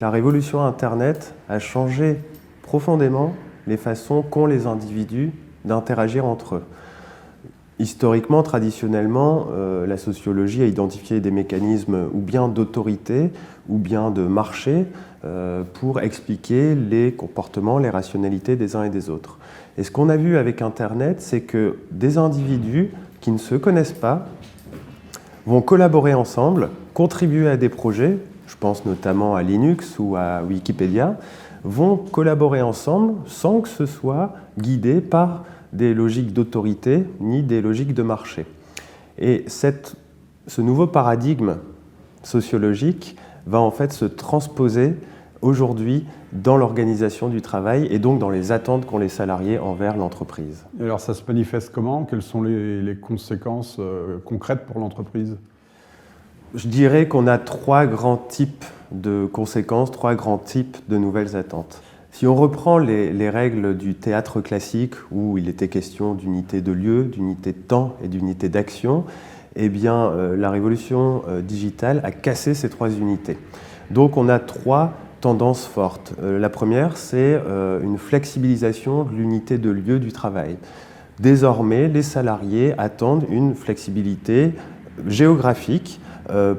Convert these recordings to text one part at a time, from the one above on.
La révolution Internet a changé profondément les façons qu'ont les individus d'interagir entre eux. Historiquement, traditionnellement, la sociologie a identifié des mécanismes ou bien d'autorité ou bien de marché pour expliquer les comportements, les rationalités des uns et des autres. Et ce qu'on a vu avec Internet, c'est que des individus qui ne se connaissent pas vont collaborer ensemble, contribuer à des projets, je pense notamment à Linux ou à Wikipédia, vont collaborer ensemble sans que ce soit guidé par des logiques d'autorité ni des logiques de marché. Et ce nouveau paradigme sociologique va en fait se transposer aujourd'hui dans l'organisation du travail et donc dans les attentes qu'ont les salariés envers l'entreprise. Alors ça se manifeste comment? Quelles sont les conséquences concrètes pour l'entreprise? Je dirais qu'on a trois grands types de conséquences, trois grands types de nouvelles attentes. Si on reprend les règles du théâtre classique où il était question d'unité de lieu, d'unité de temps et d'unité d'action, eh bien la révolution digitale a cassé ces trois unités. Donc on a trois tendances fortes. La première, c'est une flexibilisation de l'unité de lieu du travail. Désormais, les salariés attendent une flexibilité géographique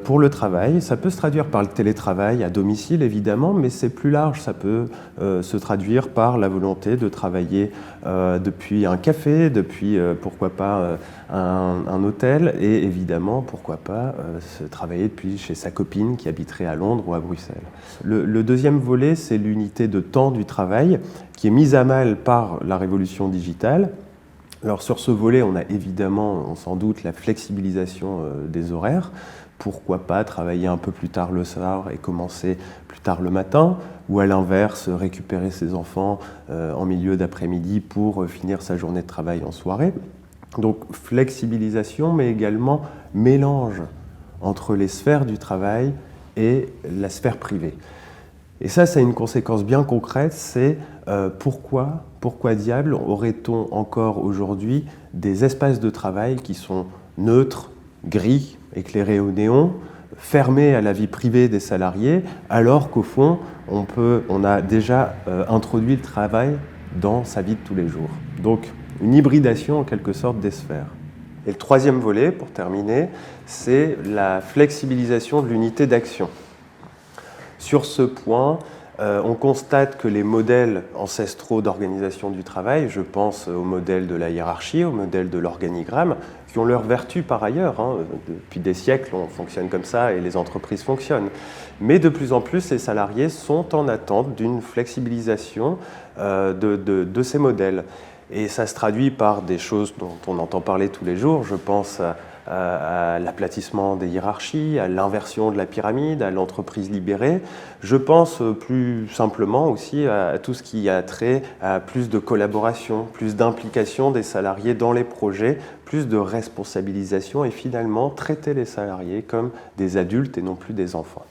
pour le travail. Ça peut se traduire par le télétravail à domicile, évidemment, mais c'est plus large. Ça peut se traduire par la volonté de travailler depuis un café, depuis, pourquoi pas, un hôtel, et évidemment, pourquoi pas, se travailler depuis chez sa copine qui habiterait à Londres ou à Bruxelles. Le deuxième volet, c'est l'unité de temps du travail, qui est mise à mal par la révolution digitale. Alors sur ce volet, on a évidemment, sans doute, la flexibilisation des horaires. Pourquoi pas travailler un peu plus tard le soir et commencer plus tard le matin, ou à l'inverse, récupérer ses enfants en milieu d'après-midi pour finir sa journée de travail en soirée. Donc flexibilisation, mais également mélange entre les sphères du travail et la sphère privée. Et ça a une conséquence bien concrète, c'est pourquoi diable aurait-on encore aujourd'hui des espaces de travail qui sont neutres, gris, éclairés au néon, fermés à la vie privée des salariés, alors qu'au fond, on a déjà introduit le travail dans sa vie de tous les jours. Donc, une hybridation en quelque sorte des sphères. Et le troisième volet, pour terminer, c'est la flexibilisation de l'unité d'action. Sur ce point, on constate que les modèles ancestraux d'organisation du travail, je pense au modèle de la hiérarchie, au modèle de l'organigramme, qui ont leurs vertus par ailleurs. Depuis des siècles, on fonctionne comme ça et les entreprises fonctionnent. Mais de plus en plus, les salariés sont en attente d'une flexibilisation de ces modèles. Et ça se traduit par des choses dont on entend parler tous les jours. Je pense à l'aplatissement des hiérarchies, à l'inversion de la pyramide, à l'entreprise libérée. Je pense plus simplement aussi à tout ce qui a trait à plus de collaboration, plus d'implication des salariés dans les projets, plus de responsabilisation et finalement traiter les salariés comme des adultes et non plus des enfants.